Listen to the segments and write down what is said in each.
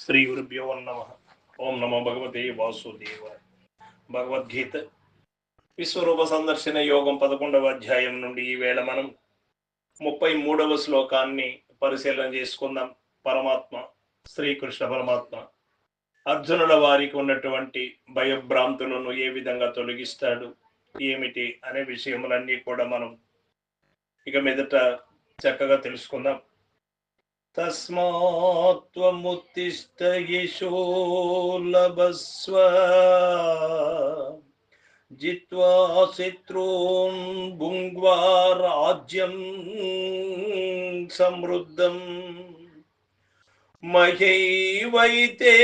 శ్రీ గురుభ్యో నమ. ఓం నమో భగవతే వాసుదేవాయ. భగవద్గీత విశ్వరూప సందర్శన యోగం 11వ అధ్యాయం నుండి ఈవేళ మనం 33వ శ్లోకాన్ని పరిశీలన చేసుకుందాం. పరమాత్మ శ్రీకృష్ణ పరమాత్మ అర్జునుల వారికి ఉన్నటువంటి భయభ్రాంతులను ఏ విధంగా తొలగిస్తాడు, ఏమిటి అనే విషయములన్నీ కూడా మనం ఇక మీదట చక్కగా తెలుసుకుందాం. తస్మాత్ త్వముత్తిష్ఠ యశో లభస్వ జిత్వా శత్రూన్ భుంగ్వా రాజ్యం సమృద్ధం మహైవైతే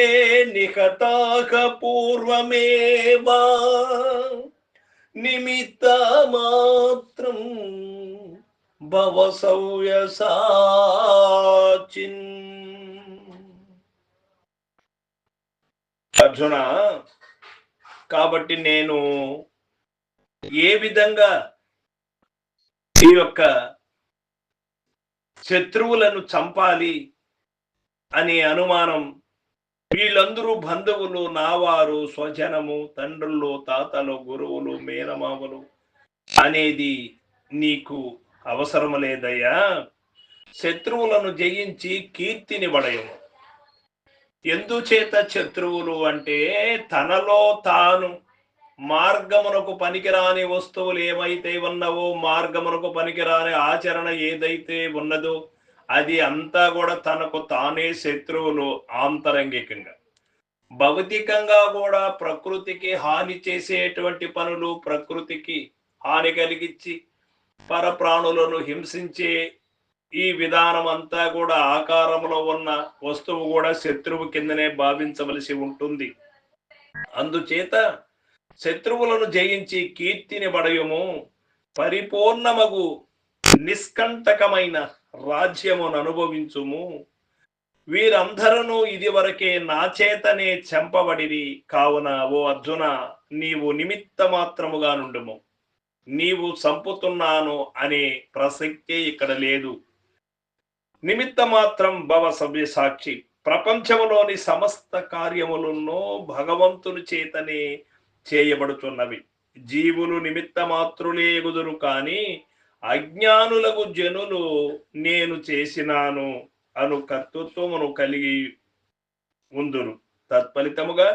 నిహతాః పూర్వమేవ నిమిత్తమాత్రం భవసవ్యసాచిన్. అర్జున, కాబట్టి నేను ఏ విధంగా ఈ యొక్క శత్రువులను చంపాలి అనే అనుమానం, వీళ్ళందరూ బంధువులు, నావారు, స్వజనము, తండ్రులు, తాతలు, గురువులు, మేనమామలు అనేది నీకు అవసరం లేదయ్యా. శత్రువులను జయించి కీర్తిని వడయము. ఎందుచేత శత్రువులు అంటే తనలో తాను మార్గమునకు పనికిరాని వస్తువులు ఏమైతే ఉన్నవో, మార్గమునకు పనికిరాని ఆచరణ ఏదైతే ఉన్నదో అది అంతా కూడా తనకు తానే శత్రువులు. ఆంతరంగికంగా భౌతికంగా కూడా ప్రకృతికి హాని చేసేటువంటి పనులు, ప్రకృతికి హాని కలిగించి పరప్రాణులను హింసించే ఈ విధానం అంతా కూడా ఆకారంలో ఉన్న వస్తువు కూడా శత్రువు కిందనే భావించవలసి ఉంటుంది. అందుచేత శత్రువులను జయించి కీర్తిని పడయము, పరిపూర్ణమగు నిష్కంటకమైన రాజ్యమును అనుభవించుము. వీరందరూ ఇదివరకే నా చేతనే చంపబడిరి. కావున ఓ అర్జున, నీవు నిమిత్త మాత్రముగా నుండుము. నీవు చంపుతున్నాను అనే ప్రసక్తే ఇక్కడ లేదు. నిమిత్త మాత్రం భవ సవ్యసాక్షి. ప్రపంచంలోని సమస్త కార్యములను భగవంతుని చేతనే చేయబడుతున్నవి. జీవులు నిమిత్త మాత్రులే ఎగుదురు, కానీ అజ్ఞానులకు జనులు నేను చేసినాను అను కర్తృత్వమును కలిగి ఉందురు. తత్ఫలితముగా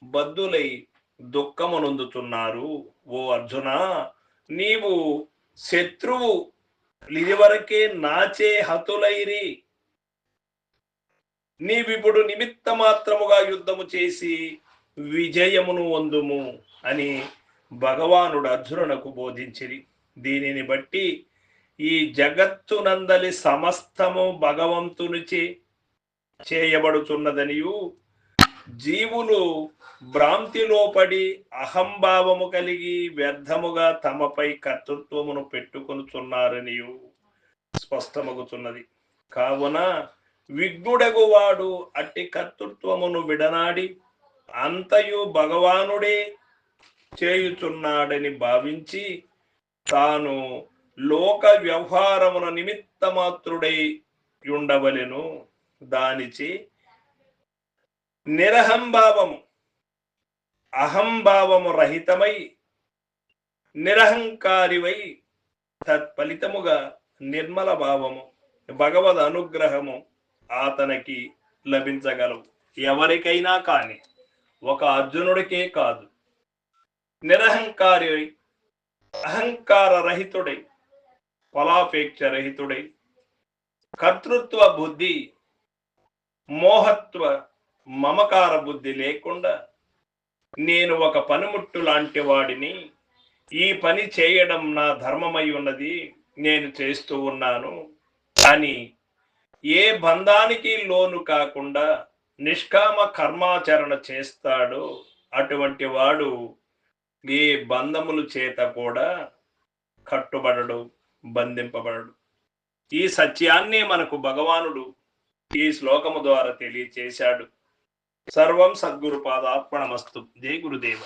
బద్ధులై దుఃఖమునందుతున్నారు. ఓ అర్జున, నీవు శత్రువు ఇదివరకే నాచే హతులైరి. నీవిప్పుడు నిమిత్త మాత్రముగా యుద్ధము చేసి విజయమును వందుము అని భగవానుడు అర్జునునకు బోధించిరి. దీనిని బట్టి ఈ జగత్తునందలి సమస్తము భగవంతునిచే చేయబడుతున్నదనియు, జీవులు భ్రాంతిలో పడి అహంభావము కలిగి వ్యర్థముగా తమపై కర్తృత్వమును పెట్టుకొనుచున్నారనియు స్పష్టమగుతున్నది. కావున విఘ్నుడగు వాడు అట్టి కర్తృత్వమును విడనాడి అంతయు భగవానుడే చేయుచున్నాడని భావించి తాను లోక వ్యవహారమున నిమిత్త మాత్రుడై ఉండవలెను. దానిచే నిరహంభావము, అహంభావము రహితమై నిరహంకారివై తత్ఫలితముగా నిర్మల భావము, భగవద్ అనుగ్రహము అతనికి లభించగలవు. ఎవరికైనా కానీ, ఒక అర్జునుడికే కాదు. నిరహంకారి, అహంకార రహితుడై, ఫలాపేక్ష రహితుడై, కర్తృత్వ బుద్ధి, మోహత్వ మమకార బుద్ధి లేకుండా నేను ఒక పనిముట్టు లాంటి వాడిని, ఈ పని చేయడం నా ధర్మమై ఉన్నది, నేను చేస్తూ ఉన్నాను అని ఏ బంధానికి లోను కాకుండా నిష్కామ కర్మాచరణ చేస్తాడో అటువంటి వాడు ఏ బంధముల చేత కూడా కట్టుబడడు, బంధింపబడడు. ఈ సత్యాన్ని మనకు భగవానుడు ఈ శ్లోకము ద్వారా తెలియచేశాడు. సర్వం సద్గురు పాదార్పణమస్తు. జై గురుదేవ.